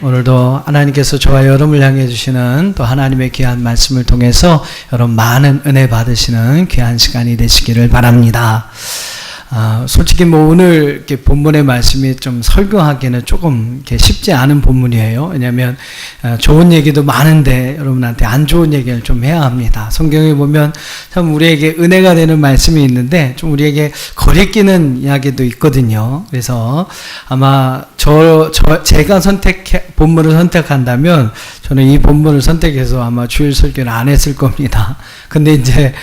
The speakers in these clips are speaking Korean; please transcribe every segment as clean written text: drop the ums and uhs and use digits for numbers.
오늘도 하나님께서 저와 여러분을 향해 주시는 또 하나님의 귀한 말씀을 통해서 여러분 많은 은혜 받으시는 귀한 시간이 되시기를 바랍니다. 솔직히 오늘 이렇게 본문의 말씀이 좀 설교하기는 조금 이렇게 쉽지 않은 본문이에요. 왜냐하면 좋은 얘기도 많은데 여러분한테 안 좋은 얘기를 좀 해야 합니다. 성경에 보면 참 우리에게 은혜가 되는 말씀이 있는데 좀 우리에게 거리끼는 이야기도 있거든요. 그래서 아마 제가 본문을 선택한다면 저는 이 본문을 선택해서 아마 주일 설교를 안 했을 겁니다. 근데 이제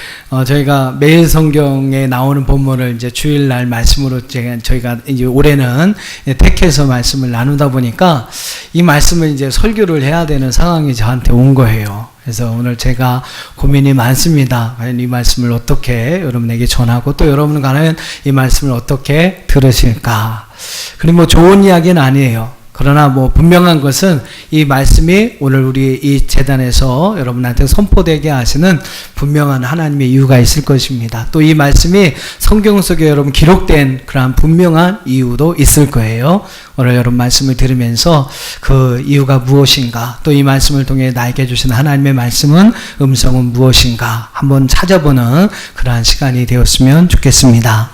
저희가 매일 성경에 나오는 본문을 이제 주일날 말씀으로 저희가 이제 올해는 택해서 말씀을 나누다 보니까 이 말씀을 이제 설교를 해야 되는 상황이 저한테 온 거예요. 그래서 오늘 제가 고민이 많습니다. 과연 이 말씀을 어떻게 여러분에게 전하고 또 여러분은 과연 이 말씀을 어떻게 들으실까? 그리고 좋은 이야기는 아니에요. 그러나 분명한 것은 이 말씀이 오늘 우리 이 재단에서 여러분한테 선포되게 하시는 분명한 하나님의 이유가 있을 것입니다. 또 이 말씀이 성경 속에 여러분 기록된 그러한 분명한 이유도 있을 거예요. 오늘 여러분 말씀을 들으면서 그 이유가 무엇인가, 또 이 말씀을 통해 나에게 주신 하나님의 말씀은 음성은 무엇인가 한번 찾아보는 그러한 시간이 되었으면 좋겠습니다.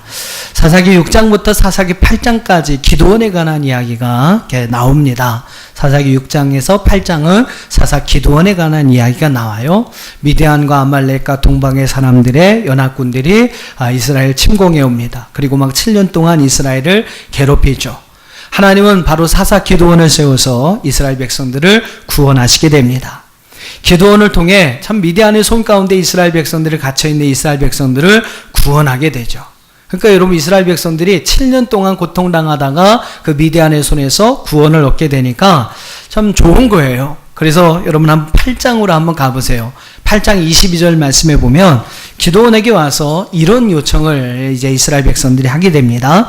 사사기 6장부터 사사기 8장까지 기드온에 관한 이야기가 나옵니다. 사사기 6장에서 8장은 사사 기드온에 관한 이야기가 나와요. 미디안과 아말렉과 동방의 사람들의 연합군들이 이스라엘 침공해 옵니다. 그리고 7년 동안 이스라엘을 괴롭히죠. 하나님은 바로 사사 기드온을 세워서 이스라엘 백성들을 구원하시게 됩니다. 기드온을 통해 참 미디안의 손 가운데 이스라엘 백성들이 갇혀있는 이스라엘 백성들을 구원하게 되죠. 그러니까 여러분 이스라엘 백성들이 7년 동안 고통당하다가 그 미디안의 손에서 구원을 얻게 되니까 참 좋은 거예요. 그래서 여러분 한번 8장으로 한번 가보세요. 8장 22절 말씀해 보면 기드온에게 와서 이런 요청을 이제 이스라엘 백성들이 하게 됩니다.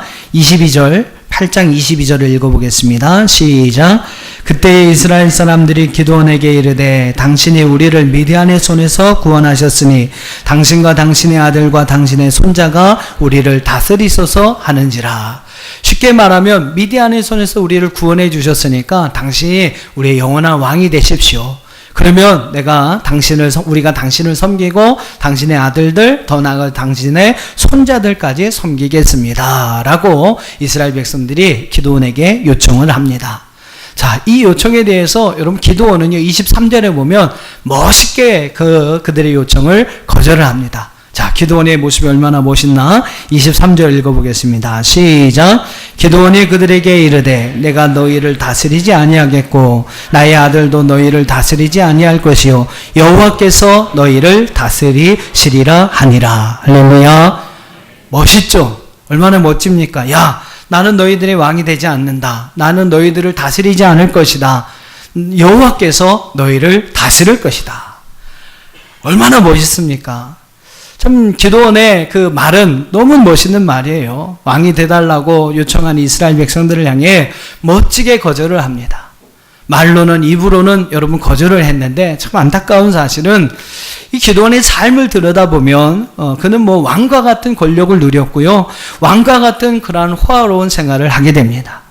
8장 22절을 읽어보겠습니다. 시작. 그때 이스라엘 사람들이 기드온에게 이르되 당신이 우리를 미디안의 손에서 구원하셨으니 당신과 당신의 아들과 당신의 손자가 우리를 다스리소서 하는지라. 쉽게 말하면 미디안의 손에서 우리를 구원해 주셨으니까 당신이 우리의 영원한 왕이 되십시오. 그러면 우리가 당신을 섬기고 당신의 아들들, 더 나아가 당신의 손자들까지 섬기겠습니다. 라고 이스라엘 백성들이 기드온에게 요청을 합니다. 자, 이 요청에 대해서 여러분 기드온은요 23절에 보면 멋있게 그들의 요청을 거절을 합니다. 자, 기드온의 모습이 얼마나 멋있나? 23절 읽어보겠습니다. 시작. 기드온이 그들에게 이르되 내가 너희를 다스리지 아니하겠고 나의 아들도 너희를 다스리지 아니할 것이요 여호와께서 너희를 다스리시리라 하니라. 할렐루야. 멋있죠? 얼마나 멋집니까? 야, 나는 너희들의 왕이 되지 않는다. 나는 너희들을 다스리지 않을 것이다. 여호와께서 너희를 다스릴 것이다. 얼마나 멋있습니까? 참 기드온의 그 말은 너무 멋있는 말이에요. 왕이 돼달라고 요청한 이스라엘 백성들을 향해 멋지게 거절을 합니다. 말로는 입으로는 여러분 거절을 했는데 참 안타까운 사실은 이 기드온의 삶을 들여다보면 그는 왕과 같은 권력을 누렸고요. 왕과 같은 그러한 호화로운 생활을 하게 됩니다.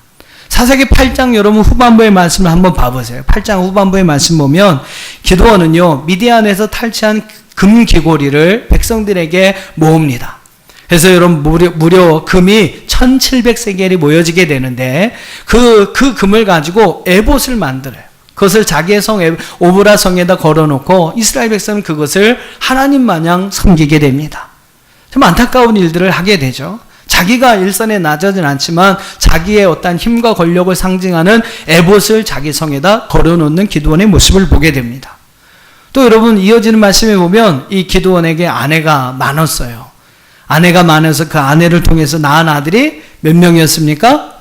사사기 8장 여러분 후반부의 말씀을 한번 봐보세요. 8장 후반부의 말씀 보면 기드온은요 미디안에서 탈취한 금귀고리를 백성들에게 모읍니다. 그래서 여러분 무려 금이 1700세겔이 모여지게 되는데 그 금을 가지고 에봇을 만들어요. 그것을 자기의 성 오브라 성에다 걸어놓고 이스라엘 백성은 그것을 하나님 마냥 섬기게 됩니다. 좀 안타까운 일들을 하게 되죠. 자기가 일선에 나서진 않지만 자기의 어떤 힘과 권력을 상징하는 에봇을 자기 성에다 걸어놓는 기드온의 모습을 보게 됩니다. 또 여러분 이어지는 말씀에 보면 이 기드온에게 아내가 많았어요. 아내가 많아서 그 아내를 통해서 낳은 아들이 몇 명이었습니까?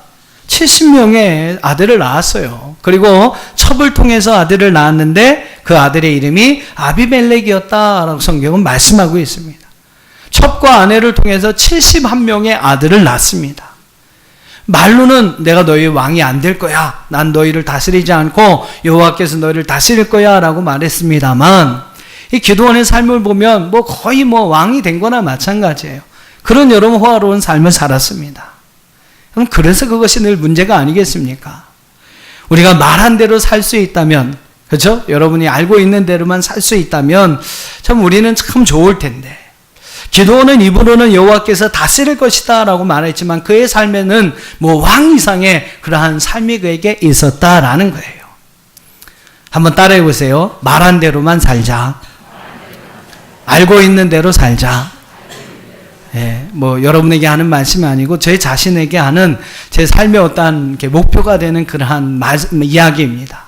70명의 아들을 낳았어요. 그리고 첩을 통해서 아들을 낳았는데 그 아들의 이름이 아비멜렉이었다라고 성경은 말씀하고 있습니다. 첩과 아내를 통해서 71명의 아들을 낳습니다. 말로는 내가 너희 왕이 안 될 거야. 난 너희를 다스리지 않고 여호와께서 너희를 다스릴 거야 라고 말했습니다만 이 기드온의 삶을 보면 거의 왕이 된 거나 마찬가지예요. 그런 여러분 호화로운 삶을 살았습니다. 그럼 그래서 그것이 늘 문제가 아니겠습니까? 우리가 말한 대로 살 수 있다면, 그렇죠? 여러분이 알고 있는 대로만 살 수 있다면 참 우리는 참 좋을 텐데, 기드온은 입으로는 여호와께서 다스릴 것이다 라고 말했지만 그의 삶에는 뭐 왕 이상의 그러한 삶이 그에게 있었다라는 거예요. 한번 따라해 보세요. 말한 대로만 살자. 알고 있는 대로 살자. 예, 뭐 여러분에게 하는 말씀이 아니고 제 자신에게 하는 제 삶의 어떠한 목표가 되는 그러한 이야기입니다.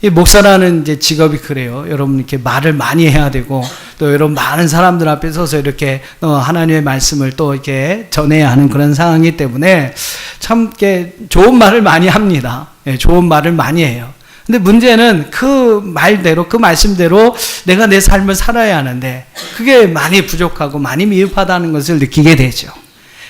이 목사라는 이제 직업이 그래요. 여러분 이렇게 말을 많이 해야 되고 또 여러분 많은 사람들 앞에 서서 이렇게 하나님의 말씀을 또 이렇게 전해야 하는 그런 상황이기 때문에 참 이렇게 좋은 말을 많이 합니다. 예, 좋은 말을 많이 해요. 근데 문제는 그 말대로, 그 말씀대로 내가 내 삶을 살아야 하는데 그게 많이 부족하고 많이 미흡하다는 것을 느끼게 되죠.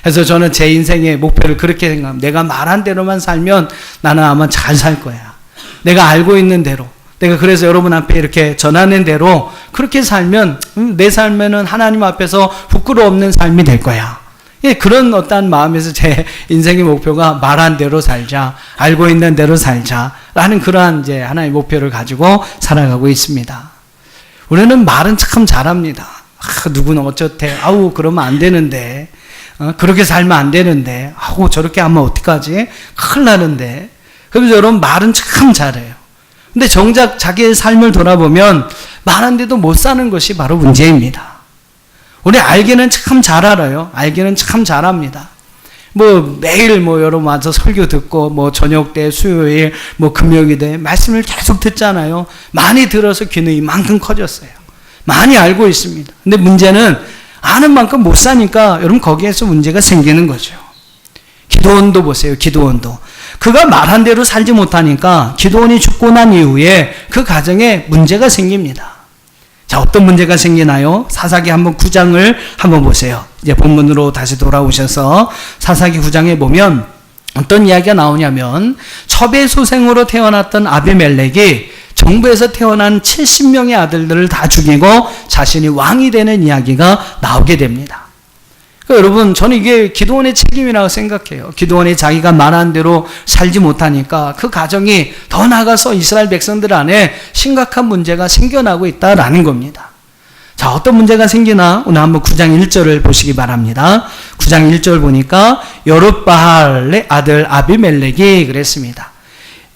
그래서 저는 제 인생의 목표를 그렇게 생각합니다. 내가 말한 대로만 살면 나는 아마 잘 살 거야. 내가 알고 있는 대로, 내가 그래서 여러분 앞에 이렇게 전하는 대로 그렇게 살면 내 삶에는 하나님 앞에서 부끄러움 없는 삶이 될 거야. 예, 그런 어떠한 마음에서 제 인생의 목표가 말한 대로 살자, 알고 있는 대로 살자라는 그러한 이제 하나의 목표를 가지고 살아가고 있습니다. 우리는 말은 참 잘합니다. 누구는 어쩌대, 아우 그러면 안 되는데, 그렇게 살면 안 되는데, 아우 저렇게 하면 어떡하지? 큰일 나는데. 그래서 여러분 말은 참 잘해요. 근데 정작 자기의 삶을 돌아보면 말한데도 못 사는 것이 바로 문제입니다. 우리 알기는 참 잘 알아요. 알기는 참 잘합니다. 뭐 매일 뭐 여러분 와서 설교 듣고 뭐 저녁 때 수요일 뭐 금요일 때 말씀을 계속 듣잖아요. 많이 들어서 귀는 이만큼 커졌어요. 많이 알고 있습니다. 근데 문제는 아는 만큼 못 사니까 여러분 거기에서 문제가 생기는 거죠. 기드온도 보세요. 기드온도 그가 말한 대로 살지 못하니까 기드온이 죽고 난 이후에 그 가정에 문제가 생깁니다. 자, 어떤 문제가 생기나요? 사사기 한번 9장을 한번 보세요. 이제 본문으로 다시 돌아오셔서 사사기 9장에 보면 어떤 이야기가 나오냐면 첩의 소생으로 태어났던 아비멜렉이 정부에서 태어난 70명의 아들들을 다 죽이고 자신이 왕이 되는 이야기가 나오게 됩니다. 그러니까 여러분, 저는 이게 기드온의 책임이라고 생각해요. 기드온이 자기가 말한 대로 살지 못하니까 그 가정이 더 나아가서 이스라엘 백성들 안에 심각한 문제가 생겨나고 있다라는 겁니다. 자, 어떤 문제가 생기나 오늘 한번 9장 1절을 보시기 바랍니다. 9장 1절 보니까 여룻바알의 아들 아비멜렉이 그랬습니다.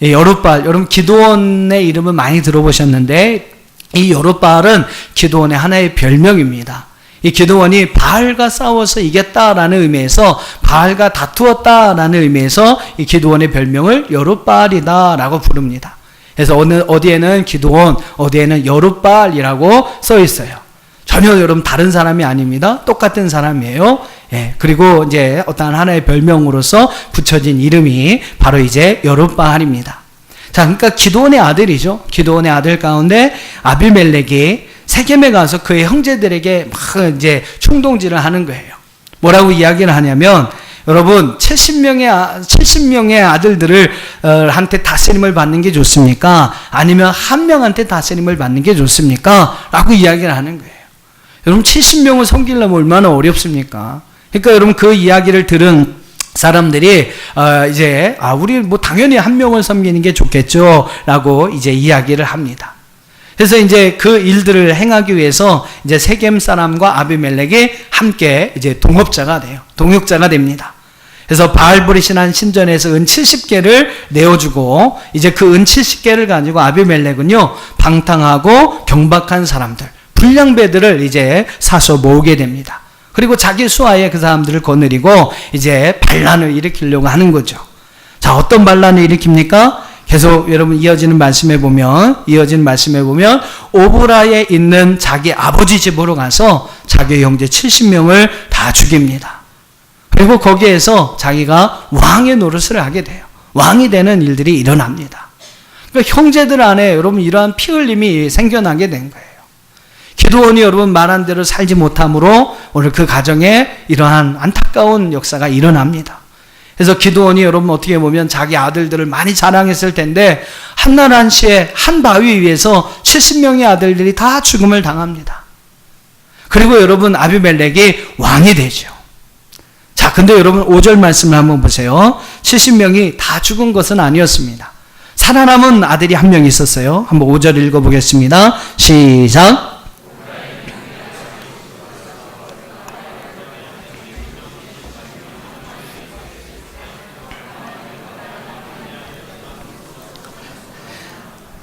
여룻바알, 여러분 기드온의 이름은 많이 들어보셨는데 이 여룻바알은 기드온의 하나의 별명입니다. 이 기드온이 바알과 싸워서 이겼다라는 의미에서 바알과 다투었다라는 의미에서 이 기드온의 별명을 여룻바알이다라고 부릅니다. 그래서 어디에는 기드온, 어디에는 여룻바알이라고 써 있어요. 전혀 여러분 다른 사람이 아닙니다. 똑같은 사람이에요. 예, 그리고 이제 어떠한 하나의 별명으로서 붙여진 이름이 바로 이제 여룻바알입니다. 자, 그러니까 기드온의 아들이죠. 기드온의 아들 가운데 아비멜렉이 세겜에 가서 그의 형제들에게 막 이제 충동질을 하는 거예요. 뭐라고 이야기를 하냐면, 여러분 70명의 아들들을 한테 다스림을 받는 게 좋습니까? 아니면 한 명한테 다스림을 받는 게 좋습니까? 라고 이야기를 하는 거예요. 여러분 70명을 섬기려면 얼마나 어렵습니까? 그러니까 여러분 그 이야기를 들은 사람들이 이제 우리 뭐 당연히 한 명을 섬기는 게 좋겠죠라고 이제 이야기를 합니다. 그래서 이제 그 일들을 행하기 위해서 이제 세겜 사람과 아비멜렉이 함께 이제 동업자가 돼요. 동역자가 됩니다. 그래서 바알브릿이라는 신전에서 은 70개를 내어주고 이제 그 은 70개를 가지고 아비멜렉은요 방탕하고 경박한 사람들, 불량배들을 이제 사서 모으게 됩니다. 그리고 자기 수하에 그 사람들을 거느리고 이제 반란을 일으키려고 하는 거죠. 자, 어떤 반란을 일으킵니까? 계속 여러분 이어지는 말씀에 보면 오브라에 있는 자기 아버지 집으로 가서 자기 형제 70명을 다 죽입니다. 그리고 거기에서 자기가 왕의 노릇을 하게 돼요. 왕이 되는 일들이 일어납니다. 그러니까 형제들 안에 여러분 이러한 피 흘림이 생겨나게 된 거예요. 기드온이 여러분 말한 대로 살지 못함으로 오늘 그 가정에 이러한 안타까운 역사가 일어납니다. 그래서 기드온이 여러분 어떻게 보면 자기 아들들을 많이 자랑했을 텐데 한날 한시에 한 바위 위에서 70명의 아들들이 다 죽음을 당합니다. 그리고 여러분 아비멜렉이 왕이 되죠. 자, 근데 여러분 5절 말씀을 한번 보세요. 70명이 다 죽은 것은 아니었습니다. 살아남은 아들이 한 명 있었어요. 한번 5절 읽어보겠습니다. 시작.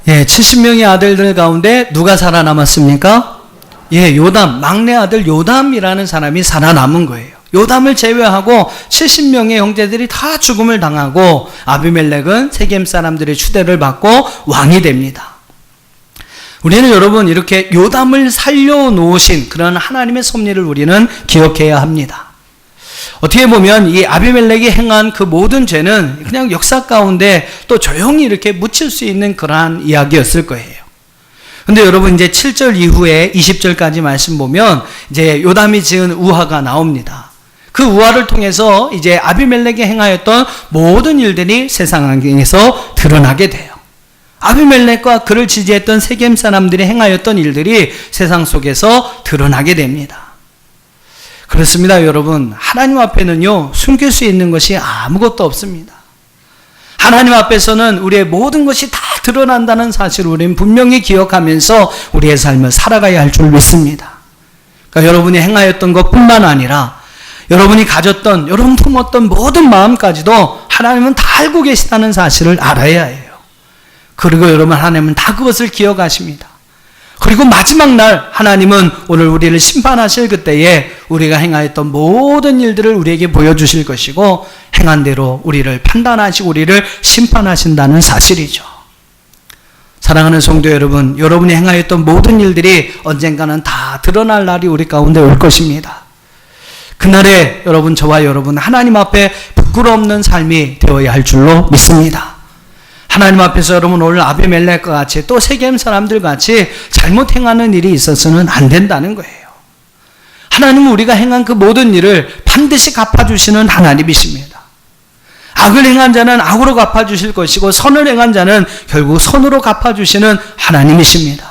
예, 70명의 아들들 가운데 누가 살아남았습니까? 예, 요담, 막내 아들 요담이라는 사람이 살아남은 거예요. 요담을 제외하고 70명의 형제들이 다 죽음을 당하고 아비멜렉은 세겜 사람들의 추대를 받고 왕이 됩니다. 우리는 여러분 이렇게 요담을 살려놓으신 그런 하나님의 섭리를 우리는 기억해야 합니다. 어떻게 보면 이 아비멜렉이 행한 그 모든 죄는 그냥 역사 가운데 또 조용히 이렇게 묻힐 수 있는 그러한 이야기였을 거예요. 근데 여러분 이제 7절 이후에 20절까지 말씀 보면 이제 요담이 지은 우화가 나옵니다. 그 우화를 통해서 이제 아비멜렉이 행하였던 모든 일들이 세상에서 드러나게 돼요. 아비멜렉과 그를 지지했던 세겜 사람들이 행하였던 일들이 세상 속에서 드러나게 됩니다. 그렇습니다, 여러분. 하나님 앞에는요, 숨길 수 있는 것이 아무것도 없습니다. 하나님 앞에서는 우리의 모든 것이 다 드러난다는 사실을 우리는 분명히 기억하면서 우리의 삶을 살아가야 할 줄 믿습니다. 그러니까 여러분이 행하였던 것뿐만 아니라 여러분이 가졌던, 여러분 품었던 모든 마음까지도 하나님은 다 알고 계시다는 사실을 알아야 해요. 그리고 여러분 하나님은 다 그것을 기억하십니다. 그리고 마지막 날 하나님은 오늘 우리를 심판하실 그때에 우리가 행하였던 모든 일들을 우리에게 보여주실 것이고 행한 대로 우리를 판단하시고 우리를 심판하신다는 사실이죠. 사랑하는 성도 여러분, 여러분이 행하였던 모든 일들이 언젠가는 다 드러날 날이 우리 가운데 올 것입니다. 그날에 여러분, 저와 여러분 하나님 앞에 부끄러움없는 삶이 되어야 할 줄로 믿습니다. 하나님 앞에서 여러분 오늘 아비멜렉과 같이 또 세겜 사람들 같이 잘못 행하는 일이 있어서는 안 된다는 거예요. 하나님은 우리가 행한 그 모든 일을 반드시 갚아주시는 하나님이십니다. 악을 행한 자는 악으로 갚아주실 것이고 선을 행한 자는 결국 선으로 갚아주시는 하나님이십니다.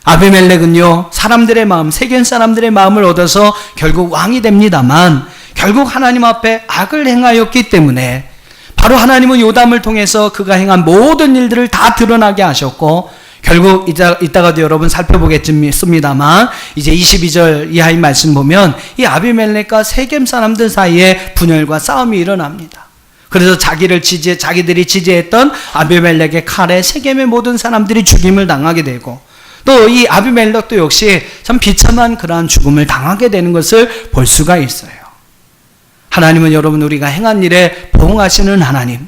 아비멜렉은요, 사람들의 마음, 세겜 사람들의 마음을 얻어서 결국 왕이 됩니다만 결국 하나님 앞에 악을 행하였기 때문에 바로 하나님은 요담을 통해서 그가 행한 모든 일들을 다 드러나게 하셨고 결국 이따가도 여러분 살펴보겠습니다만 이제 22절 이하의 말씀 보면 이 아비멜렉과 세겜 사람들 사이에 분열과 싸움이 일어납니다. 그래서 자기들이 지지했던 아비멜렉의 칼에 세겜의 모든 사람들이 죽임을 당하게 되고 또 이 아비멜렉도 역시 참 비참한 그러한 죽음을 당하게 되는 것을 볼 수가 있어요. 하나님은 여러분 우리가 행한 일에 보응하시는 하나님,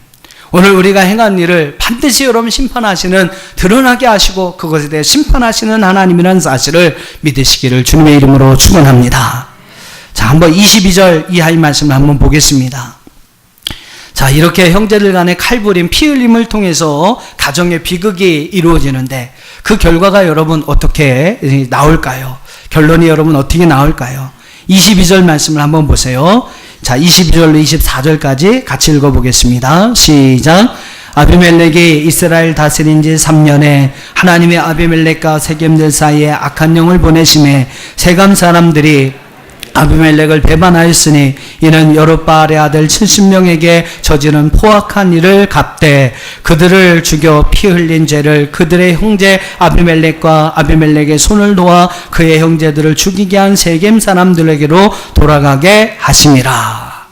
오늘 우리가 행한 일을 반드시 여러분 심판하시는, 드러나게 하시고 그것에 대해 심판하시는 하나님이라는 사실을 믿으시기를 주님의 이름으로 축원합니다. 자, 한번 22절 이하의 말씀을 한번 보겠습니다. 자, 이렇게 형제들 간의 칼부림, 피 흘림을 통해서 가정의 비극이 이루어지는데 그 결과가 여러분 어떻게 나올까요? 결론이 여러분 어떻게 나올까요? 22절 말씀을 한번 보세요. 자, 22절로 24절까지 같이 읽어보겠습니다. 시작. 아비멜렉이 이스라엘 다스린 지 3년에 하나님의 아비멜렉과 세겜들 사이에 악한 영을 보내심에 세감 사람들이 아비멜렉을 배반하였으니 이는 여룻바알의 아들 70명에게 저지른 포악한 일을 갚되 그들을 죽여 피 흘린 죄를 그들의 형제 아비멜렉과 아비멜렉의 손을 도와 그의 형제들을 죽이게 한 세겜 사람들에게로 돌아가게 하심이라.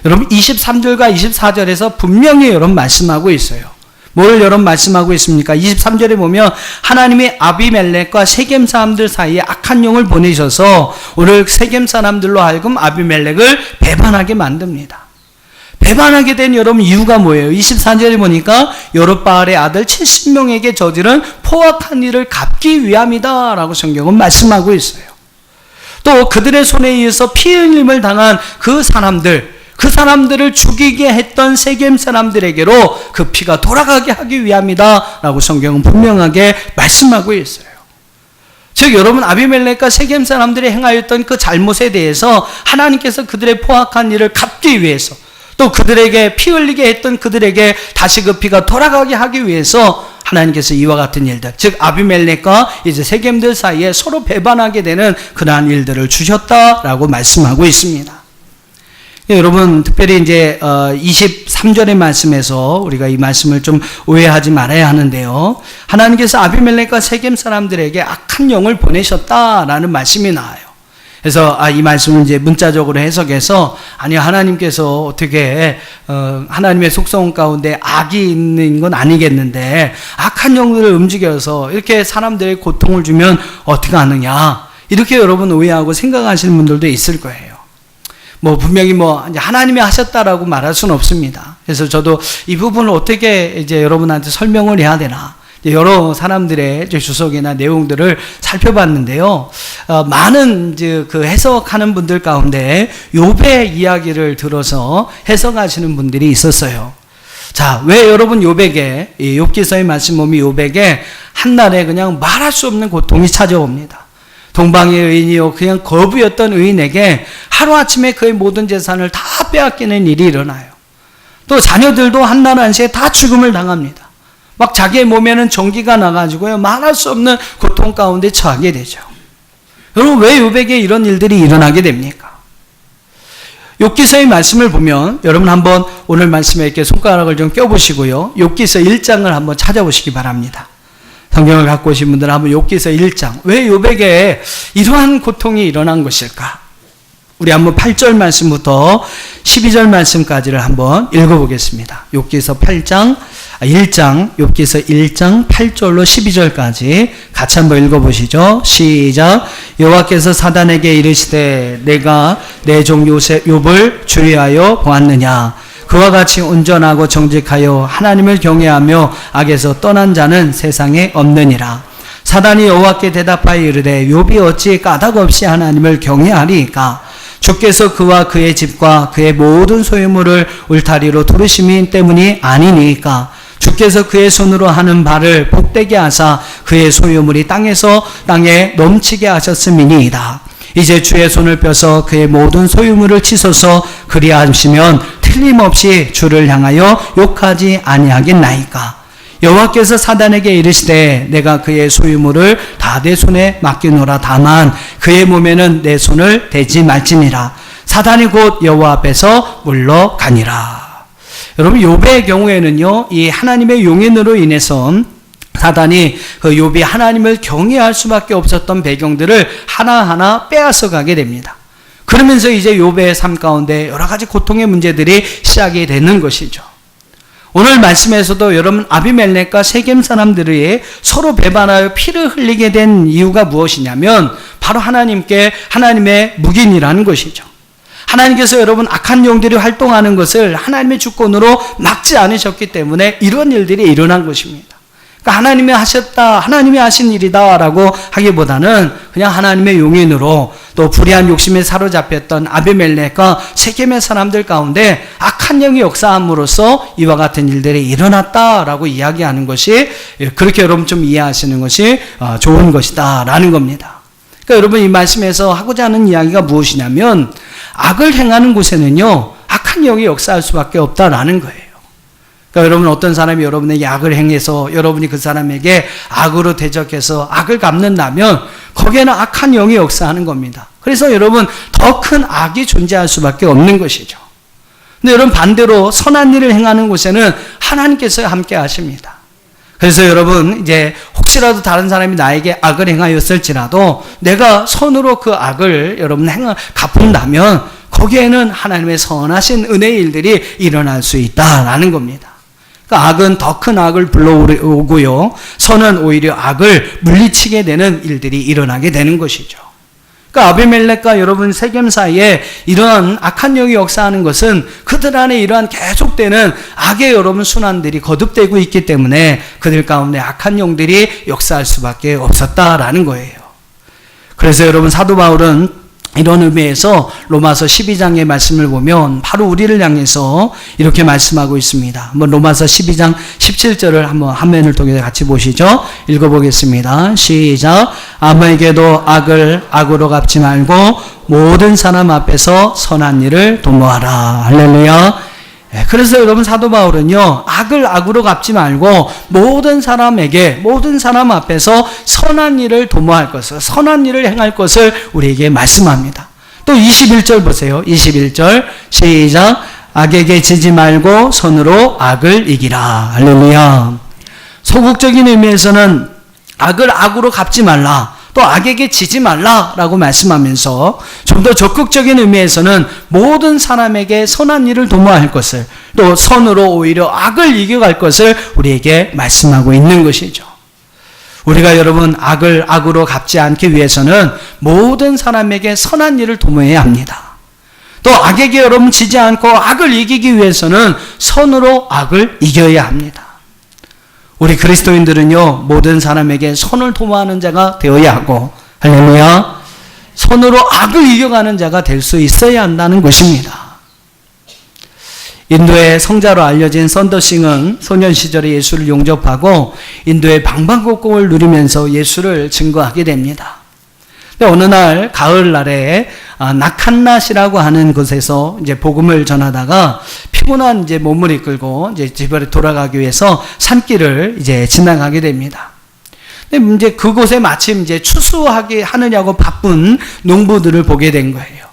여러분 23절과 24절에서 분명히 여러분 말씀하고 있어요. 뭘 여러분 말씀하고 있습니까? 23절에 보면 하나님이 아비멜렉과 세겜 사람들 사이에 악한 영을 보내셔서 오늘 세겜 사람들로 하여금 아비멜렉을 배반하게 만듭니다. 배반하게 된 여러분 이유가 뭐예요? 24절에 보니까 여룻바알의 아들 70명에게 저지른 포악한 일을 갚기 위함이다 라고 성경은 말씀하고 있어요. 또 그들의 손에 의해서 피 흘림을 당한 그 사람들을 죽이게 했던 세겜 사람들에게로 그 피가 돌아가게 하기 위함이다 라고 성경은 분명하게 말씀하고 있어요. 즉 여러분 아비멜렉과 세겜 사람들이 행하였던 그 잘못에 대해서 하나님께서 그들의 포악한 일을 갚기 위해서 또 그들에게 피 흘리게 했던 그들에게 다시 그 피가 돌아가게 하기 위해서 하나님께서 이와 같은 일들, 즉 아비멜렉과 이제 세겜들 사이에 서로 배반하게 되는 그러한 일들을 주셨다라고 말씀하고 있습니다. 여러분, 특별히 이제 23절의 말씀에서 우리가 이 말씀을 좀 오해하지 말아야 하는데요. 하나님께서 아비멜렉과 세겜 사람들에게 악한 영을 보내셨다라는 말씀이 나와요. 그래서 이 말씀을 이제 문자적으로 해석해서, 아니요, 하나님께서 어떻게 하나님의 속성 가운데 악이 있는 건 아니겠는데 악한 영들을 움직여서 이렇게 사람들의 고통을 주면 어떻게 하느냐, 이렇게 여러분 오해하고 생각하시는 분들도 있을 거예요. 분명히 이제 하나님이 하셨다라고 말할 수는 없습니다. 그래서 저도 이 부분을 어떻게 이제 여러분한테 설명을 해야 되나, 여러 사람들의 주석이나 내용들을 살펴봤는데요. 많은 그 해석하는 분들 가운데 욥의 이야기를 들어서 해석하시는 분들이 있었어요. 자, 왜 여러분 욥에게, 이 욥기서의 말씀 보면 욥에게 한날에 그냥 말할 수 없는 고통이 찾아옵니다. 동방의 의인이요, 그냥 거부였던 의인에게 하루아침에 그의 모든 재산을 다 빼앗기는 일이 일어나요. 또 자녀들도 한날 한시에 다 죽음을 당합니다. 막 자기의 몸에는 전기가 나가지고요, 말할 수 없는 고통 가운데 처하게 되죠. 여러분, 왜 욥에게 이런 일들이 일어나게 됩니까? 욥기서의 말씀을 보면 여러분 한번 오늘 말씀에 이렇게 손가락을 좀 껴보시고요, 욥기서 1장을 한번 찾아보시기 바랍니다. 성경을 갖고 오신 분들은 한번 욥기서 1장, 왜 욥에게 이러한 고통이 일어난 것일까? 우리 한번 8절 말씀부터 12절 말씀까지를 한번 읽어보겠습니다. 욥기서 1장 1장 8절로 12절까지 같이 한번 읽어보시죠. 시작. 여호와께서 사단에게 이르시되 내가 내 종 욥을 주의하여 보았느냐. 그와 같이 온전하고 정직하여 하나님을 경외하며 악에서 떠난 자는 세상에 없느니라. 사단이 여호와께 대답하여 이르되 욥이 어찌 까닭없이 하나님을 경외하리이까? 주께서 그와 그의 집과 그의 모든 소유물을 울타리로 두르심이 때문이 아니니까? 주께서 그의 손으로 하는 바를 복되게 하사 그의 소유물이 땅에 넘치게 하셨음이니이다. 이제 주의 손을 펴서 그의 모든 소유물을 치소서. 그리하시면 틀림없이 주를 향하여 욕하지 아니하겠나이까? 여호와께서 사단에게 이르시되 내가 그의 소유물을 다 내 손에 맡기노라. 다만 그의 몸에는 내 손을 대지 말지니라. 사단이 곧 여호와 앞에서 물러가니라. 여러분, 욥의 경우에는요, 이 하나님의 용인으로 인해서 사단이 그 욥이 하나님을 경외할 수밖에 없었던 배경들을 하나하나 빼앗아 가게 됩니다. 그러면서 이제 욥의 삶 가운데 여러 가지 고통의 문제들이 시작이 되는 것이죠. 오늘 말씀에서도 여러분, 아비멜렉과 세겜 사람들이 서로 배반하여 피를 흘리게 된 이유가 무엇이냐면 바로 하나님의 묵인이라는 것이죠. 하나님께서 여러분 악한 영들이 활동하는 것을 하나님의 주권으로 막지 않으셨기 때문에 이런 일들이 일어난 것입니다. 그러니까 하나님이 하셨다, 하나님이 하신 일이다라고 하기보다는 그냥 하나님의 용인으로 또 불의한 욕심에 사로잡혔던 아비멜렉과 세겜의 사람들 가운데 악한 영이 역사함으로써 이와 같은 일들이 일어났다라고 이야기하는 것이, 그렇게 여러분 좀 이해하시는 것이 좋은 것이다라는 겁니다. 그러니까 여러분, 이 말씀에서 하고자 하는 이야기가 무엇이냐면 악을 행하는 곳에는요, 악한 영이 역사할 수밖에 없다라는 거예요. 그러니까 여러분, 어떤 사람이 여러분에게 악을 행해서 여러분이 그 사람에게 악으로 대적해서 악을 갚는다면 거기에는 악한 영이 역사하는 겁니다. 그래서 여러분, 더 큰 악이 존재할 수밖에 없는 것이죠. 근데 여러분, 반대로 선한 일을 행하는 곳에는 하나님께서 함께 하십니다. 그래서 여러분, 이제 혹시라도 다른 사람이 나에게 악을 행하였을지라도 내가 선으로 그 악을 여러분 갚는다면 거기에는 하나님의 선하신 은혜의 일들이 일어날 수 있다라는 겁니다. 그러니까 악은 더 큰 악을 불러오고요, 선은 오히려 악을 물리치게 되는 일들이 일어나게 되는 것이죠. 그러니까 아비멜렉과 여러분 세겜 사이에 이러한 악한 영이 역사하는 것은 그들 안에 이러한 계속되는 악의 여러분 순환들이 거듭되고 있기 때문에 그들 가운데 악한 영들이 역사할 수밖에 없었다라는 거예요. 그래서 여러분, 사도 바울은 이런 의미에서 로마서 12장의 말씀을 보면 바로 우리를 향해서 이렇게 말씀하고 있습니다. 한번 로마서 12장 17절을 한번 화면을 통해서 같이 보시죠. 읽어보겠습니다. 시작. 아무에게도 악을 악으로 갚지 말고 모든 사람 앞에서 선한 일을 도모하라. 할렐루야. 그래서 여러분, 사도 바울은요, 악을 악으로 갚지 말고 모든 사람 앞에서 선한 일을 도모할 것을, 선한 일을 행할 것을 우리에게 말씀합니다. 또 21절 보세요. 21절 시작. 악에게 지지 말고 선으로 악을 이기라. 할렐루야. 소극적인 의미에서는 악을 악으로 갚지 말라, 또 악에게 지지 말라라고 말씀하면서 좀 더 적극적인 의미에서는 모든 사람에게 선한 일을 도모할 것을, 또 선으로 오히려 악을 이겨갈 것을 우리에게 말씀하고 있는 것이죠. 우리가 여러분 악을 악으로 갚지 않기 위해서는 모든 사람에게 선한 일을 도모해야 합니다. 또 악에게 여러분 지지 않고 악을 이기기 위해서는 선으로 악을 이겨야 합니다. 우리 그리스도인들은요, 모든 사람에게 선을 도모하는 자가 되어야 하고, 할렐루야, 선으로 악을 이겨가는 자가 될 수 있어야 한다는 것입니다. 인도의 성자로 알려진 선더싱은 소년 시절에 예수를 용접하고 인도의 방방곡곡을 누리면서 예수를 증거하게 됩니다. 근데 어느 날 가을날에 나칸낫이라고 하는 곳에서 이제 복음을 전하다가 피곤한 이제 몸을 이끌고 이제 집에 돌아가기 위해서 산길을 이제 지나가게 됩니다. 근데 이제 그곳에 마침 이제 추수하게 하느냐고 바쁜 농부들을 보게 된 거예요.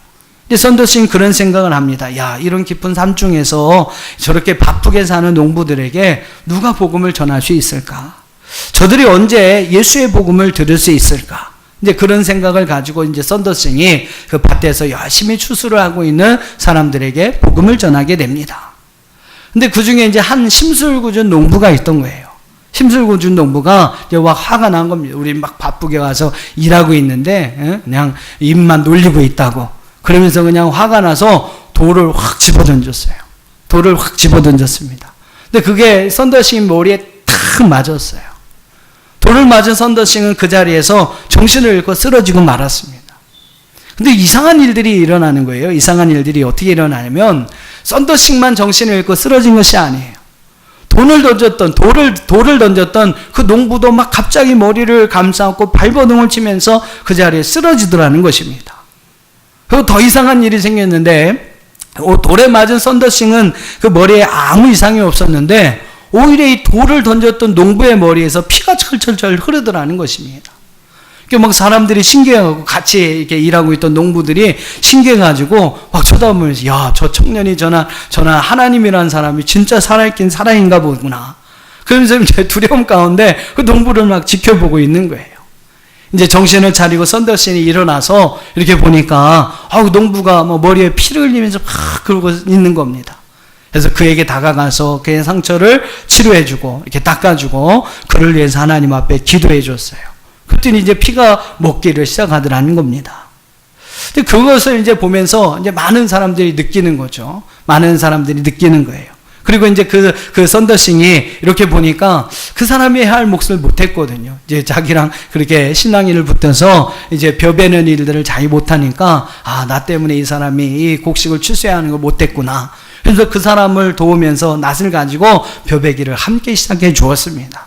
근데 선더싱 그런 생각을 합니다. 야, 이런 깊은 삶 중에서 저렇게 바쁘게 사는 농부들에게 누가 복음을 전할 수 있을까? 저들이 언제 예수의 복음을 들을 수 있을까? 이제 그런 생각을 가지고 이제 선더싱이 그 밭에서 열심히 추수를 하고 있는 사람들에게 복음을 전하게 됩니다. 근데 그 중에 이제 한 심술궂은 농부가 있던 거예요. 심술궂은 농부가 이제 막 화가 난 겁니다. 우리 막 바쁘게 와서 일하고 있는데 그냥 입만 놀리고 있다고. 그러면서 그냥 화가 나서 돌을 확 집어던졌어요. 돌을 확 집어던졌습니다. 근데 그게 선더싱 머리에 탁 맞았어요. 돌을 맞은 선더싱은 그 자리에서 정신을 잃고 쓰러지고 말았습니다. 근데 이상한 일들이 일어나는 거예요. 이상한 일들이 어떻게 일어나냐면 선더싱만 정신을 잃고 쓰러진 것이 아니에요. 돌을 던졌던 그 농부도 막 갑자기 머리를 감싸고 발버둥을 치면서 그 자리에 쓰러지더라는 것입니다. 그리고 더 이상한 일이 생겼는데 돌에 맞은 선더싱은 그 머리에 아무 이상이 없었는데 오히려 이 돌을 던졌던 농부의 머리에서 피가 철철철 흐르더라는 것입니다. 막 사람들이 신기해하고 같이 이렇게 일하고 있던 농부들이 신기해가지고 막 쳐다보면서 야, 저 청년이 저나 하나님이라는 사람이 진짜 살아있긴 살아있는가 보구나. 그러면서 이제 두려움 가운데 그 농부를 막 지켜보고 있는 거예요. 이제 정신을 차리고 선더싱이 일어나서 이렇게 보니까 농부가 뭐 머리에 피를 흘리면서 막 그러고 있는 겁니다. 그래서 그에게 다가가서 그의 상처를 치료해주고 이렇게 닦아주고 그를 위해서 하나님 앞에 기도해줬어요. 그랬더니 이제 피가 먹기를 시작하더라는 겁니다. 근데 그것을 이제 보면서 이제 많은 사람들이 느끼는 거죠. 많은 사람들이 느끼는 거예요. 그리고 이제 그 선더싱이 이렇게 보니까 그 사람이 해야 할 몫을 못했거든요. 이제 자기랑 그렇게 신랑이를 붙어서 이제 벼베는 일들을 자기 못하니까 나 때문에 이 사람이 이 곡식을 취소해야 하는 걸 못했구나. 그래서 그 사람을 도우면서 낫을 가지고 벼베기를 함께 시작해 주었습니다.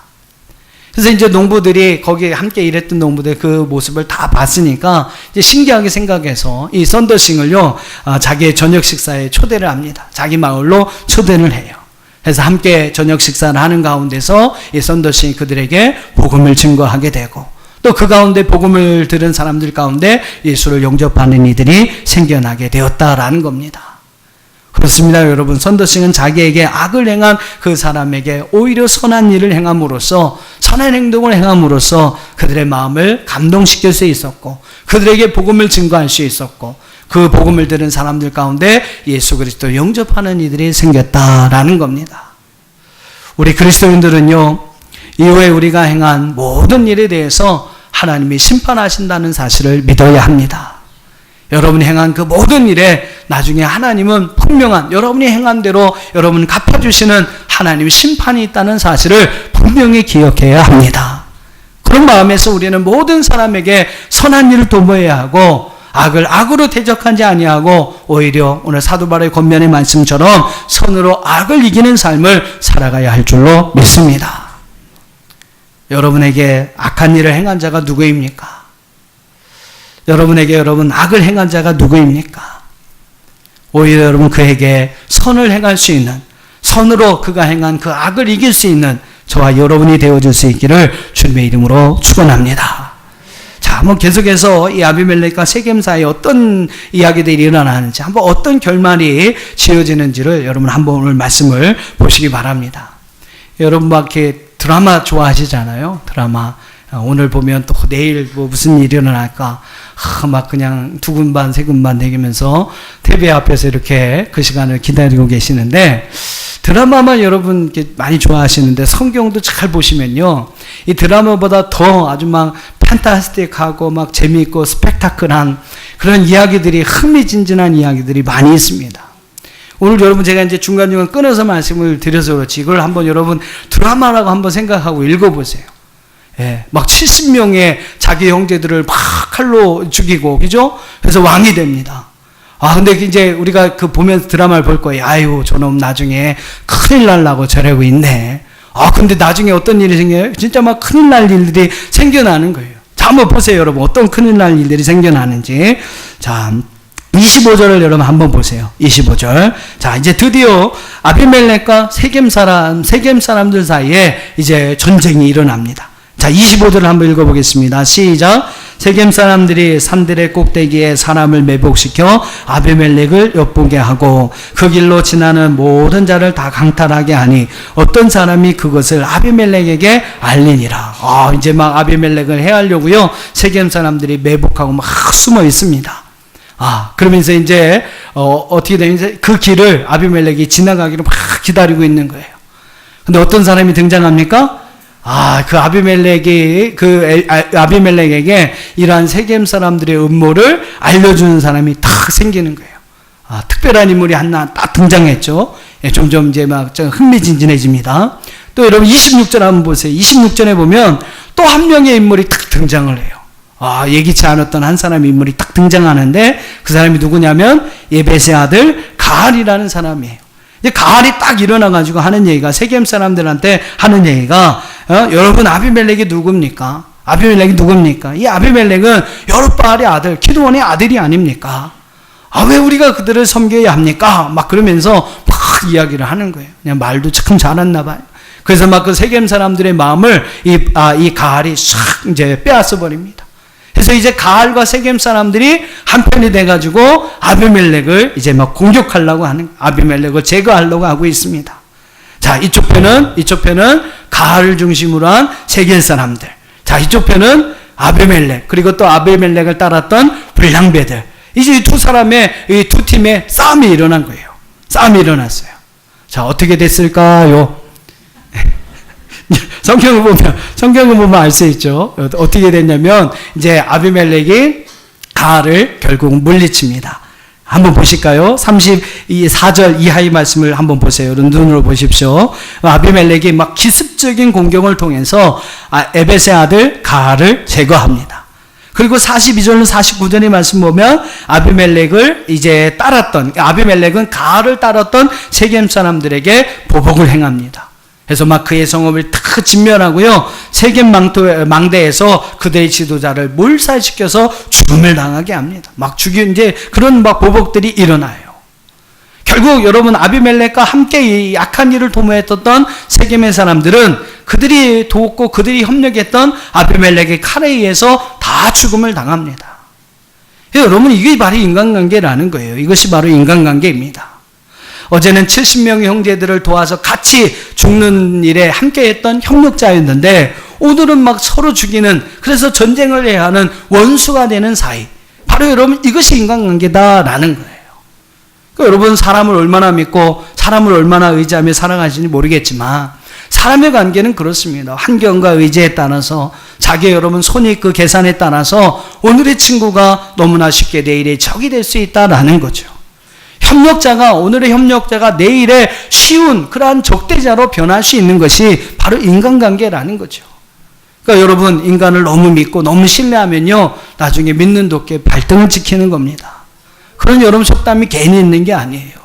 그래서 이제 농부들이 거기에 함께 일했던 농부들 그 모습을 다 봤으니까 이제 신기하게 생각해서 이 선더싱을요, 자기의 저녁 식사에 초대를 합니다. 자기 마을로 초대를 해요. 그래서 함께 저녁 식사를 하는 가운데서 이 선더싱이 그들에게 복음을 증거하게 되고 또 그 가운데 복음을 들은 사람들 가운데 예수를 영접하는 이들이 생겨나게 되었다라는 겁니다. 그렇습니다, 여러분. 선더싱은 자기에게 악을 행한 그 사람에게 오히려 선한 일을 행함으로써, 선한 행동을 행함으로써 그들의 마음을 감동시킬 수 있었고 그들에게 복음을 증거할 수 있었고 그 복음을 들은 사람들 가운데 예수 그리스도를 영접하는 이들이 생겼다라는 겁니다. 우리 그리스도인들은요, 이후에 우리가 행한 모든 일에 대해서 하나님이 심판하신다는 사실을 믿어야 합니다. 여러분이 행한 그 모든 일에 나중에 하나님은 분명한, 여러분이 행한 대로 여러분 갚아주시는 하나님의 심판이 있다는 사실을 분명히 기억해야 합니다. 그런 마음에서 우리는 모든 사람에게 선한 일을 도모해야 하고 악을 악으로 대적하지 아니하고 오히려 오늘 사도 바울의 권면의 말씀처럼 선으로 악을 이기는 삶을 살아가야 할 줄로 믿습니다. 여러분에게 악한 일을 행한 자가 누구입니까? 여러분에게 여러분 악을 행한 자가 누구입니까? 오히려 여러분 그에게 선을 행할 수 있는, 선으로 그가 행한 그 악을 이길 수 있는 저와 여러분이 되어줄 수 있기를 주님의 이름으로 축원합니다. 자, 한번 계속해서 이 아비멜렉과 세겜 사이에 어떤 이야기들이 일어나는지, 한번 어떤 결말이 지어지는지를 여러분 한번 오늘 말씀을 보시기 바랍니다. 여러분 막 이렇게 드라마 좋아하시잖아요. 드라마. 오늘 보면 또 내일 뭐 무슨 일이 일어날까. 막 그냥 두근반 세근반 되면서 TV 앞에서 이렇게 그 시간을 기다리고 계시는데, 드라마만 여러분 이렇게 많이 좋아하시는데 성경도 잘 보시면요, 이 드라마보다 더 아주 막 판타스틱하고 막 재미있고 스펙타클한 그런 이야기들이, 흥미진진한 이야기들이 많이 있습니다. 오늘 여러분 제가 이제 중간중간 끊어서 말씀을 드려서 그렇지, 이걸 한번 여러분 드라마라고 한번 생각하고 읽어보세요. 예, 막 70명의 자기 형제들을 막 칼로 죽이고, 그죠? 그래서 왕이 됩니다. 근데 이제 우리가 그 보면서 드라마를 볼 거예요. 아유, 저놈 나중에 큰일 날라고 저러고 있네. 근데 나중에 어떤 일이 생겨요? 진짜 막 큰일 날 일들이 생겨나는 거예요. 자, 한번 보세요, 여러분. 어떤 큰일 날 일들이 생겨나는지. 자, 25절을 여러분 한번 보세요. 25절. 자, 이제 드디어 아비멜렉과 세겜 사람들 사이에 이제 전쟁이 일어납니다. 자, 25절을 한번 읽어보겠습니다. 시작. 세겜 사람들이 산들의 꼭대기에 사람을 매복시켜 아비멜렉을 엿보게 하고 그 길로 지나는 모든 자를 다 강탈하게 하니 어떤 사람이 그것을 아비멜렉에게 알리니라. 이제 막 아비멜렉을 해하려고요, 세겜 사람들이 매복하고 막 숨어 있습니다. 그러면서 이제 어떻게 되면 그 길을 아비멜렉이 지나가기를 막 기다리고 있는 거예요. 근데 어떤 사람이 등장합니까? 그 아비멜렉에게 이러한 세겜 사람들의 음모를 알려주는 사람이 딱 생기는 거예요. 특별한 인물이 하나 딱 등장했죠. 점점 이제 막 흥미진진해집니다. 또 여러분 26절 한번 보세요. 26절에 보면 또 한 명의 인물이 딱 등장을 해요. 예기치 않았던 한 사람의 인물이 딱 등장하는데, 그 사람이 누구냐면 예벳의 아들 가알이라는 사람이에요. 이제 가알이 딱 일어나가지고 하는 얘기가, 세겜 사람들한테 하는 얘기가, 여러분 아비멜렉이 누굽니까? 아비멜렉이 누굽니까? 이 아비멜렉은 여룻바알의 아들, 기드온의 아들이 아닙니까? 왜 우리가 그들을 섬겨야 합니까? 막 그러면서 막 이야기를 하는 거예요. 그냥 말도 참 잘했나 봐요. 그래서 막 그 세겜 사람들의 마음을 이 가알이 싹 이제 빼앗아 버립니다. 그래서 이제 가알과 세겜 사람들이 한편이 돼가지고 아비멜렉을 이제 막 공격하려고 하는, 아비멜렉을 제거하려고 하고 있습니다. 자, 이쪽 편은 가알을 중심으로 한 세겜 사람들. 자, 이쪽 편은 아비멜렉, 그리고 또 아비멜렉을 따랐던 불량배들. 이제 이 두 사람의, 이 두 팀의 싸움이 일어난 거예요. 싸움이 일어났어요. 자, 어떻게 됐을까요? 성경을 보면 알 수 있죠. 어떻게 됐냐면, 이제 아비멜렉이 가알을 결국 물리칩니다. 한번 보실까요? 34절 이하의 말씀을 한번 보세요. 눈으로 보십시오. 아비멜렉이 막 기습적인 공격을 통해서 에벳의 아들 가알을 제거합니다. 그리고 42절로 49절의 말씀 보면 아비멜렉은 가알을 따랐던 세겜 사람들에게 보복을 행합니다. 그래서 막 그의 성읍을 다 진멸하고요, 세겜 망대에서 그들의 지도자를 몰살시켜서 죽음을 당하게 합니다. 막 이제 그런 막 보복들이 일어나요. 결국 여러분 아비멜렉과 함께 이 약한 일을 도모했던 세겜의 사람들은 그들이 돕고 그들이 협력했던 아비멜렉의 칼에 의해서 다 죽음을 당합니다. 여러분, 이게 바로 인간관계라는 거예요. 이것이 바로 인간관계입니다. 어제는 70명의 형제들을 도와서 같이 죽는 일에 함께했던 협력자였는데, 오늘은 막 서로 죽이는, 그래서 전쟁을 해야 하는 원수가 되는 사이. 바로 여러분, 이것이 인간관계다라는 거예요. 그러니까 여러분, 사람을 얼마나 믿고 사람을 얼마나 의지하며 살아가시는지 모르겠지만, 사람의 관계는 그렇습니다. 환경과 의지에 따라서, 자기 여러분 손익 계산에 따라서 오늘의 친구가 너무나 쉽게 내일의 적이 될 수 있다라는 거죠. 오늘의 협력자가 내일의 쉬운 그러한 적대자로 변할 수 있는 것이 바로 인간관계라는 거죠. 그러니까 여러분, 인간을 너무 믿고 너무 신뢰하면요, 나중에 믿는 도끼에 발등을 지키는 겁니다. 그런 여러분 속담이 괜히 있는 게 아니에요.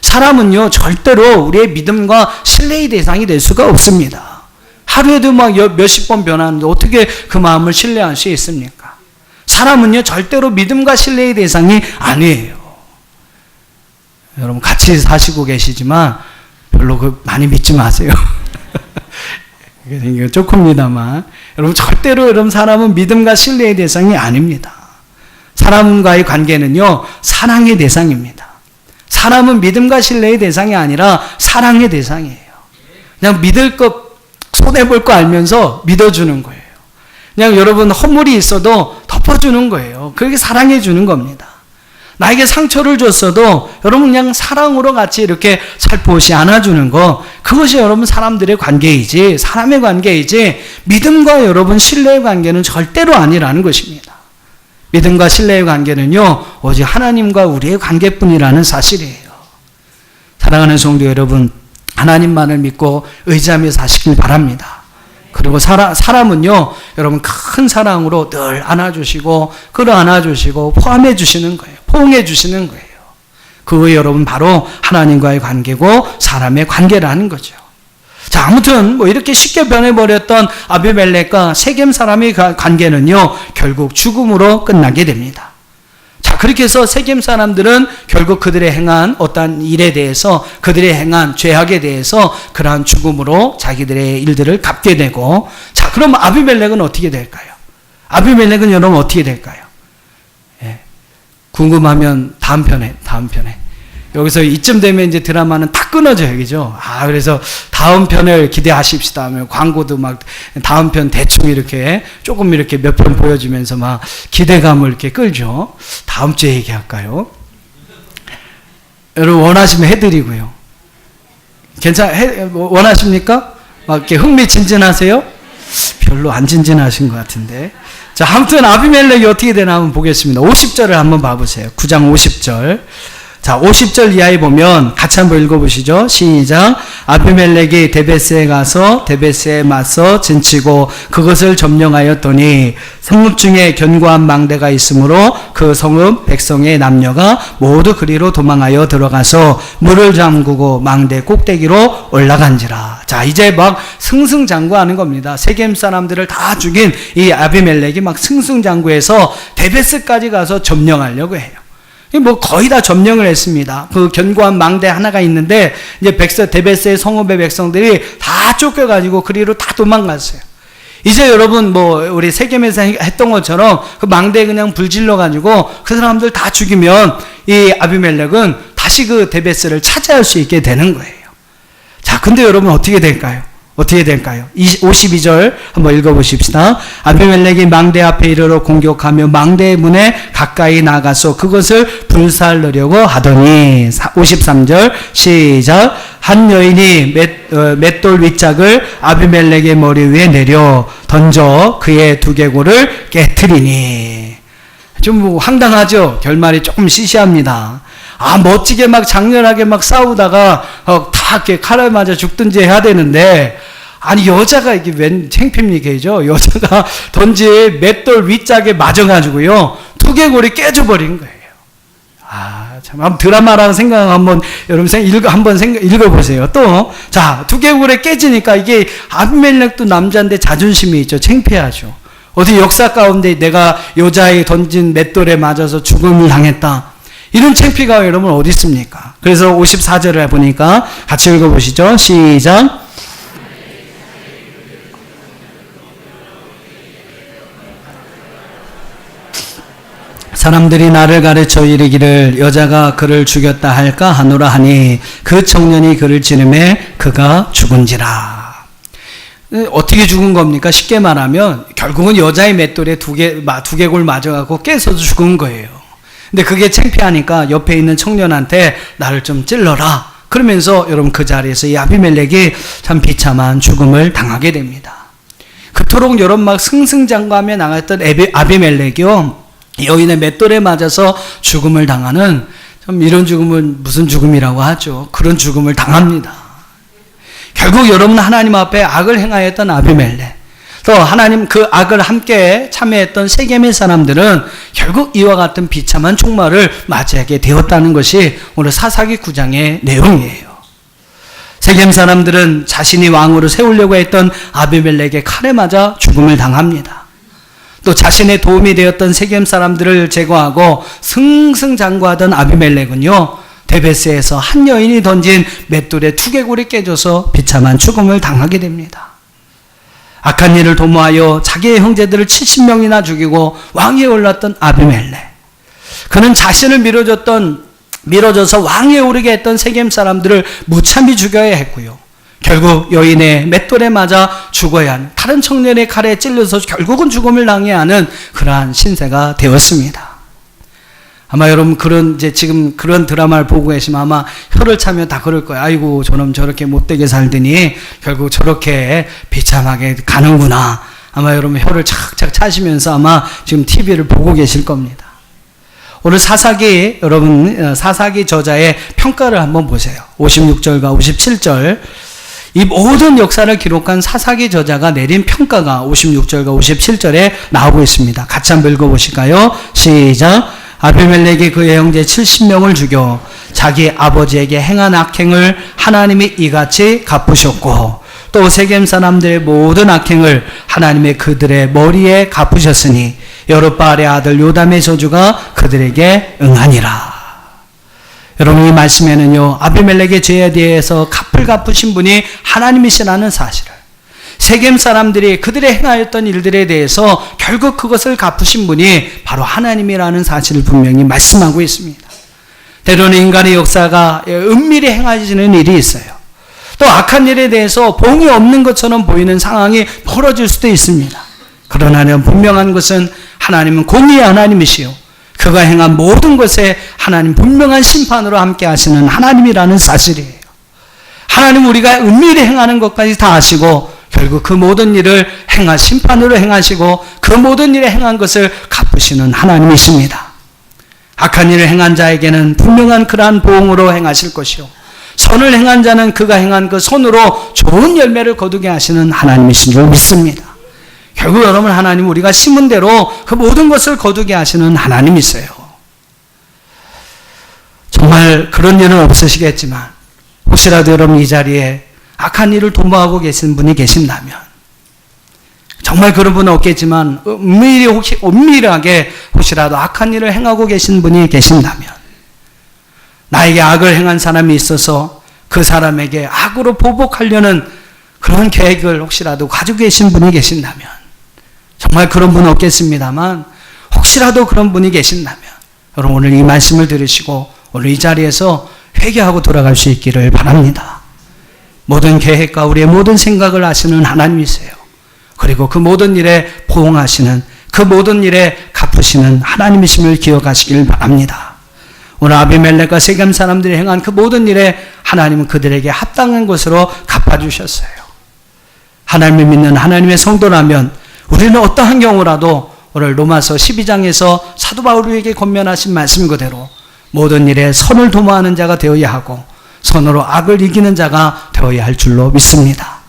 사람은요, 절대로 우리의 믿음과 신뢰의 대상이 될 수가 없습니다. 하루에도 막 몇십 번 변하는데 어떻게 그 마음을 신뢰할 수 있습니까? 사람은요, 절대로 믿음과 신뢰의 대상이 아니에요. 여러분 같이 사시고 계시지만 별로 많이 믿지 마세요. 이게 조금입니다만 여러분 절대로 여러분 사람은 믿음과 신뢰의 대상이 아닙니다. 사람과의 관계는요 사랑의 대상입니다. 사람은 믿음과 신뢰의 대상이 아니라 사랑의 대상이에요. 그냥 믿을 것 손해볼 거 알면서 믿어주는 거예요. 그냥 여러분 허물이 있어도 덮어주는 거예요. 그게 사랑해 주는 겁니다. 나에게 상처를 줬어도 여러분 그냥 사랑으로 같이 이렇게 살포시 안아주는 거, 그것이 여러분 사람들의 관계이지 사람의 관계이지 믿음과 여러분 신뢰의 관계는 절대로 아니라는 것입니다. 믿음과 신뢰의 관계는요 오직 하나님과 우리의 관계뿐이라는 사실이에요. 사랑하는 성도 여러분, 하나님만을 믿고 의지하며 사시길 바랍니다. 그리고 사람은요 여러분 큰 사랑으로 늘 안아주시고 끌어안아주시고 포함해 주시는 거예요. 포용해 주시는 거예요. 그거 여러분 바로 하나님과의 관계고 사람의 관계라는 거죠. 자, 아무튼 뭐 이렇게 쉽게 변해버렸던 아비멜렉과 세겜 사람의 관계는요 결국 죽음으로 끝나게 됩니다. 자, 그렇게 해서 세겜 사람들은 결국 그들의 행한 어떠한 일에 대해서, 그들의 행한 죄악에 대해서 그러한 죽음으로 자기들의 일들을 갚게 되고, 자, 그럼 아비멜렉은 어떻게 될까요? 아비멜렉은 여러분 어떻게 될까요? 예, 궁금하면 다음 편에 여기서 이쯤 되면 이제 드라마는 다 끊어져요, 그죠? 그래서 다음 편을 기대하십시다 하면 광고도 막 다음 편 대충 이렇게 조금 이렇게 몇 편 보여주면서 막 기대감을 이렇게 끌죠. 다음 주에 얘기할까요? 여러분 원하시면 해드리고요. 원하십니까? 막 이렇게 흥미진진하세요? 별로 안 진진하신 것 같은데. 자, 아무튼 아비멜렉이 어떻게 되나 한번 보겠습니다. 50절을 한번 봐보세요. 9장 50절. 자, 50절 이하에 보면 같이 한번 읽어보시죠. 시작. 아비멜렉이 데베스에 가서 데베스에 맞서 진치고 그것을 점령하였더니 성읍 중에 견고한 망대가 있으므로 그 성읍 백성의 남녀가 모두 그리로 도망하여 들어가서 문을 잠그고 망대 꼭대기로 올라간지라. 자, 이제 막 승승장구하는 겁니다. 세겜 사람들을 다 죽인 이 아비멜렉이 막 승승장구해서 데베스까지 가서 점령하려고 해요. 뭐 거의 다 점령을 했습니다. 그 견고한 망대 하나가 있는데 이제 데베스의 성읍의 백성들이 다 쫓겨가지고 그리로 다 도망갔어요. 이제 여러분 뭐 우리 세겜에서 했던 것처럼 그 망대에 그냥 불질러가지고 그 사람들 다 죽이면 이 아비멜렉은 다시 그 데베스를 차지할 수 있게 되는 거예요. 자, 근데 여러분 어떻게 될까요? 52절 한번 읽어보십시다. 아비멜렉이 망대 앞에 이르러 공격하며 망대의 문에 가까이 나가서 그것을 불살르려고 하더니 53절 시작. 한 여인이 맷돌 윗짝을 아비멜렉의 머리 위에 내려 던져 그의 두개골을 깨트리니. 좀 황당하죠? 결말이 조금 시시합니다. 멋지게 막 장렬하게 막 싸우다가 다 이렇게 칼을 맞아 죽든지 해야 되는데, 아니 여자가 이게 웬 창피입니까죠? 여자가 던진 맷돌 윗짝에 맞아가지고요 두개골이 깨져버린 거예요. 참 한번 드라마라는 생각 한번 여러분 한번 읽어보세요. 또 자, 두개골에 깨지니까 이게 아비멜렉도 남자인데 자존심이 있죠. 창피하죠. 어디 역사 가운데 내가 여자에 던진 맷돌에 맞아서 죽음을 당했다, 이런 창피가 여러분 어디 있습니까? 그래서 54절을 보니까 같이 읽어보시죠. 시작. 사람들이 나를 가르쳐 이르기를 여자가 그를 죽였다 할까 하노라 하니 그 청년이 그를 찌르매 그가 죽은지라. 어떻게 죽은 겁니까? 쉽게 말하면 결국은 여자의 맷돌에 두개골 맞아갖고 깨서 죽은 거예요. 근데 그게 창피하니까 옆에 있는 청년한테 나를 좀 찔러라. 그러면서 여러분 그 자리에서 이 아비멜렉이 참 비참한 죽음을 당하게 됩니다. 그토록 여러분 막 승승장구하며 나갔던 아비멜렉이요, 여인의 맷돌에 맞아서 죽음을 당하는, 참 이런 죽음은 무슨 죽음이라고 하죠. 그런 죽음을 당합니다. 결국 여러분 하나님 앞에 악을 행하였던 아비멜렉, 또 하나님 그 악을 함께 참여했던 세겜의 사람들은 결국 이와 같은 비참한 총말을 맞이하게 되었다는 것이 오늘 사사기 9장의 내용이에요. 세겜 사람들은 자신이 왕으로 세우려고 했던 아비멜렉의 칼에 맞아 죽음을 당합니다. 또 자신의 도움이 되었던 세겜 사람들을 제거하고 승승장구하던 아비멜렉은요, 데베스에서 한 여인이 던진 맷돌에 두개골이 깨져서 비참한 죽음을 당하게 됩니다. 악한 일을 도모하여 자기의 형제들을 70명이나 죽이고 왕위에 올랐던 아비멜렉. 그는 자신을 밀어줘서 왕위에 오르게 했던 세겜 사람들을 무참히 죽여야 했고요. 결국 여인의 맷돌에 맞아 죽어야 하는, 다른 청년의 칼에 찔려서 결국은 죽음을 당해야 하는 그러한 신세가 되었습니다. 아마 여러분 지금 그런 드라마를 보고 계시면 아마 혀를 차면 다 그럴 거예요. 아이고 저놈 저렇게 못되게 살더니 결국 저렇게 비참하게 가는구나. 아마 여러분 혀를 착착 차시면서 아마 지금 TV를 보고 계실 겁니다. 오늘 사사기 저자의 평가를 한번 보세요. 56절과 57절. 이 모든 역사를 기록한 사사기 저자가 내린 평가가 56절과 57절에 나오고 있습니다. 같이 한번 읽어보실까요? 시작. 아비멜렉이 그의 형제 70명을 죽여 자기 아버지에게 행한 악행을 하나님이 이같이 갚으셨고, 또 세겜 사람들의 모든 악행을 하나님의 그들의 머리에 갚으셨으니 여룻바알의 아들 요담의 저주가 그들에게 응하니라. 여러분, 이 말씀에는요, 아비멜렉의 죄에 대해서 값을 갚으신 분이 하나님이시라는 사실을, 세겜 사람들이 그들의 행하였던 일들에 대해서 결국 그것을 갚으신 분이 바로 하나님이라는 사실을 분명히 말씀하고 있습니다. 때로는 인간의 역사가 은밀히 행하시는 일이 있어요. 또 악한 일에 대해서 봉이 없는 것처럼 보이는 상황이 벌어질 수도 있습니다. 그러나 분명한 것은 하나님은 공의의 하나님이시요, 그가 행한 모든 것에 하나님 분명한 심판으로 함께 하시는 하나님이라는 사실이에요. 하나님 우리가 은밀히 행하는 것까지 다 아시고 결국 그 모든 일을 심판으로 행하시고 그 모든 일에 행한 것을 갚으시는 하나님이십니다. 악한 일을 행한 자에게는 분명한 그러한 보응으로 행하실 것이요, 선을 행한 자는 그가 행한 그 선으로 좋은 열매를 거두게 하시는 하나님이신 줄 믿습니다. 결국 여러분, 하나님 우리가 심은 대로 그 모든 것을 거두게 하시는 하나님이세요. 정말 그런 일은 없으시겠지만 혹시라도 여러분 이 자리에 악한 일을 도모하고 계신 분이 계신다면, 정말 그런 분은 없겠지만 은밀하게 혹시라도 악한 일을 행하고 계신 분이 계신다면, 나에게 악을 행한 사람이 있어서 그 사람에게 악으로 보복하려는 그런 계획을 혹시라도 가지고 계신 분이 계신다면, 정말 그런 분은 없겠습니다만 혹시라도 그런 분이 계신다면 여러분, 오늘 이 말씀을 들으시고 오늘 이 자리에서 회개하고 돌아갈 수 있기를 바랍니다. 모든 계획과 우리의 모든 생각을 아시는 하나님이세요. 그리고 그 모든 일에 보응하시는, 그 모든 일에 갚으시는 하나님이심을 기억하시길 바랍니다. 오늘 아비멜렉과 세겜 사람들이 행한 그 모든 일에 하나님은 그들에게 합당한 것으로 갚아주셨어요. 하나님을 믿는 하나님의 성도라면 우리는 어떠한 경우라도 오늘 로마서 12장에서 사도 바울에게 권면하신 말씀 그대로 모든 일에 선을 도모하는 자가 되어야 하고 선으로 악을 이기는 자가 되어야 할 줄로 믿습니다.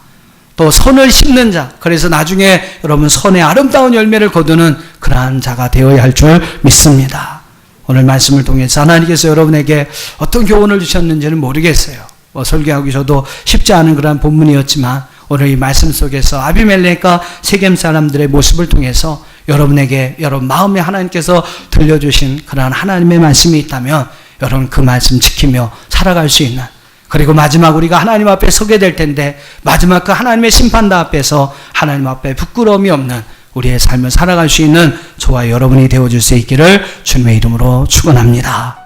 또 선을 심는 자, 그래서 나중에 여러분 선의 아름다운 열매를 거두는 그러한 자가 되어야 할 줄 믿습니다. 오늘 말씀을 통해서 하나님께서 여러분에게 어떤 교훈을 주셨는지는 모르겠어요. 설교하기 저도 쉽지 않은 그러한 본문이었지만 오늘 이 말씀 속에서 아비멜렉과 세겜 사람들의 모습을 통해서 여러분에게 여러분 마음에 하나님께서 들려주신 그러한 하나님의 말씀이 있다면 여러분 그 말씀 지키며 살아갈 수 있는, 그리고 마지막 우리가 하나님 앞에 서게 될 텐데 마지막 그 하나님의 심판대 앞에서 하나님 앞에 부끄러움이 없는 우리의 삶을 살아갈 수 있는 저와 여러분이 되어줄 수 있기를 주님의 이름으로 축원합니다.